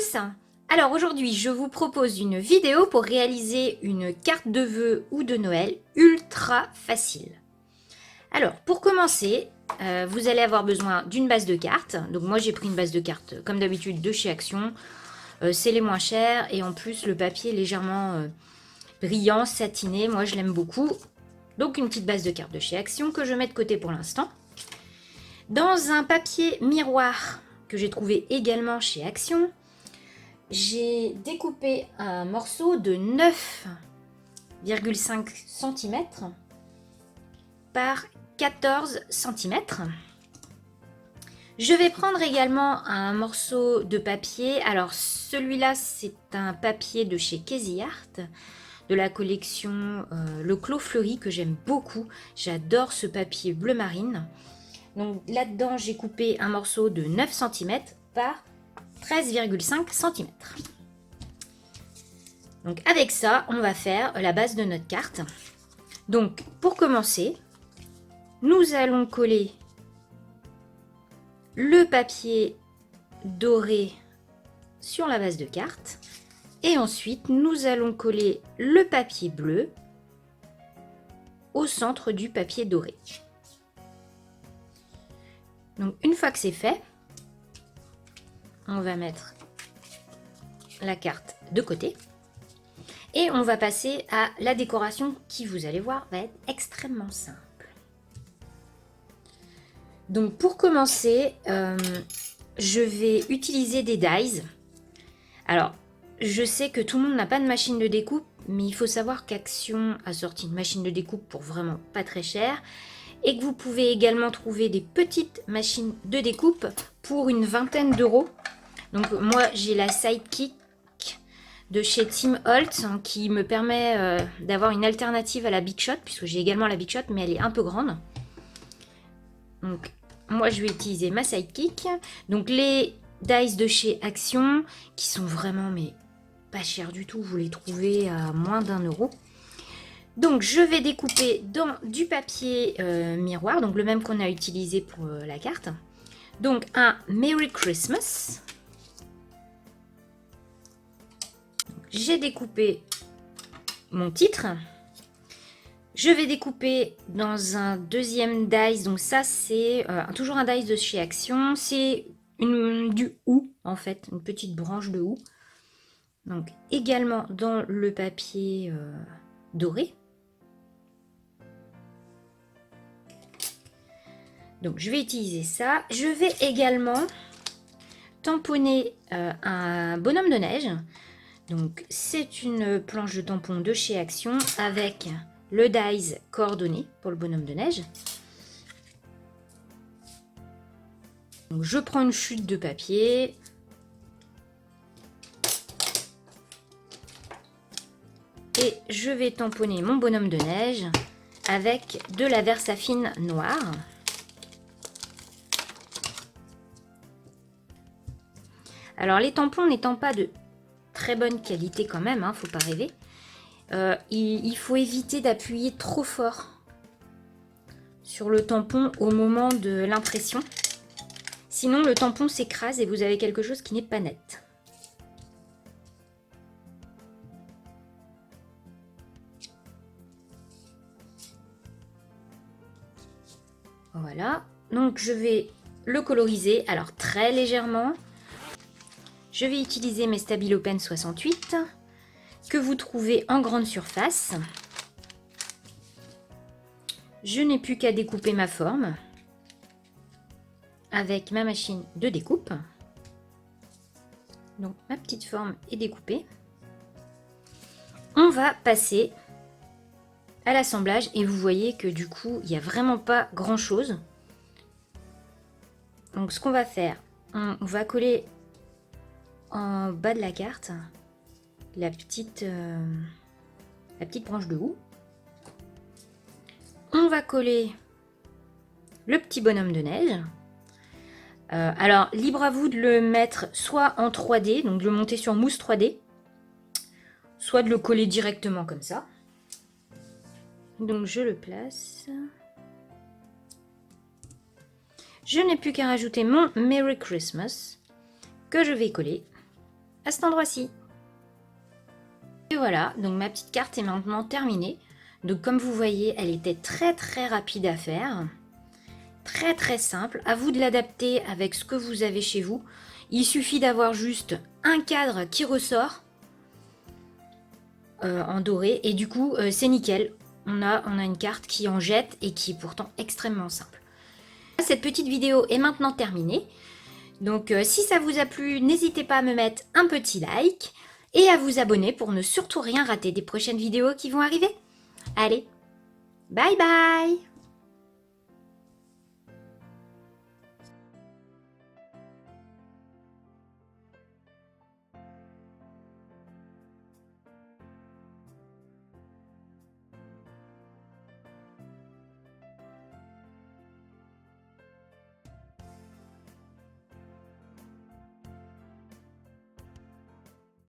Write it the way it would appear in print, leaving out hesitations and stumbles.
tous! Alors aujourd'hui, je vous propose une vidéo pour réaliser une carte de vœux ou de Noël ultra facile. Alors, pour commencer, vous allez avoir besoin d'une base de cartes. Donc moi, j'ai pris une base de cartes, comme d'habitude, de chez Action. C'est les moins chers et en plus, le papier est légèrement brillant, satiné. Moi, je l'aime beaucoup. Donc une petite base de cartes de chez Action que je mets de côté pour l'instant. Dans un papier miroir que j'ai trouvé également chez Action, j'ai découpé un morceau de 9,5 cm par 14 cm. Je vais prendre également un morceau de papier. Alors celui-là, c'est un papier de chez Casey Art, de la collection Le Clos Fleuri, que j'aime beaucoup. J'adore ce papier bleu marine. Donc là-dedans, j'ai coupé un morceau de 9 cm par 13,5 cm. Donc avec ça, on va faire la base de notre carte. Donc pour commencer, nous allons coller le papier doré sur la base de carte. Et ensuite, nous allons coller le papier bleu au centre du papier doré. Donc une fois que c'est fait, on va mettre la carte de côté et on va passer à la décoration qui, vous allez voir, va être extrêmement simple. Donc pour commencer, je vais utiliser des dies. Alors, je sais que tout le monde n'a pas de machine de découpe, mais il faut savoir qu'Action a sorti une machine de découpe pour vraiment pas très cher et que vous pouvez également trouver des petites machines de découpe pour une vingtaine d'euros. Donc moi, j'ai la Sidekick de chez Tim Holtz qui me permet d'avoir une alternative à la Big Shot, puisque j'ai également la Big Shot, mais elle est un peu grande. Donc moi, je vais utiliser ma Sidekick. Donc les dies de chez Action, qui sont vraiment mais pas chers du tout, vous les trouvez à moins d'1 €. Donc je vais découper dans du papier miroir, donc le même qu'on a utilisé pour la carte. Donc un Merry Christmas. J'ai découpé mon titre. Je vais découper dans un deuxième dies. Donc ça, c'est toujours un dies de chez Action. C'est du houx, en fait, une petite branche de houx. Donc également dans le papier doré. Donc je vais utiliser ça. Je vais également tamponner un bonhomme de neige. Donc c'est une planche de tampon de chez Action avec le dies coordonné pour le bonhomme de neige. Donc je prends une chute de papier. Et je vais tamponner mon bonhomme de neige avec de la Versafine noire. Alors les tampons n'étant pas de très bonne qualité quand même, hein, faut pas rêver. Il faut éviter d'appuyer trop fort sur le tampon au moment de l'impression. Sinon le tampon s'écrase et vous avez quelque chose qui n'est pas net. Voilà, donc je vais le coloriser, alors très légèrement. Je vais utiliser mes Stabilo Pen 68 que vous trouvez en grande surface. Je n'ai plus qu'à découper ma forme avec ma machine de découpe. Donc ma petite forme est découpée. On va passer à l'assemblage et vous voyez que du coup, il n'y a vraiment pas grand chose. Donc ce qu'on va faire, on va coller en bas de la carte la petite branche de houx. On va coller le petit bonhomme de neige. Alors libre à vous de le mettre soit en 3D, donc de le monter sur mousse 3D, soit de le coller directement comme ça. Donc je le place. Je n'ai plus qu'à rajouter mon Merry Christmas que je vais coller à cet endroit-ci. Et voilà, donc ma petite carte est maintenant terminée. Donc comme vous voyez, elle était très rapide à faire. Très simple. À vous de l'adapter avec ce que vous avez chez vous. Il suffit d'avoir juste un cadre qui ressort en doré. Et du coup, c'est nickel. On a une carte qui en jette et qui est pourtant extrêmement simple. Cette petite vidéo est maintenant terminée. Donc si ça vous a plu, n'hésitez pas à me mettre un petit like et à vous abonner pour ne surtout rien rater des prochaines vidéos qui vont arriver. Allez, bye bye!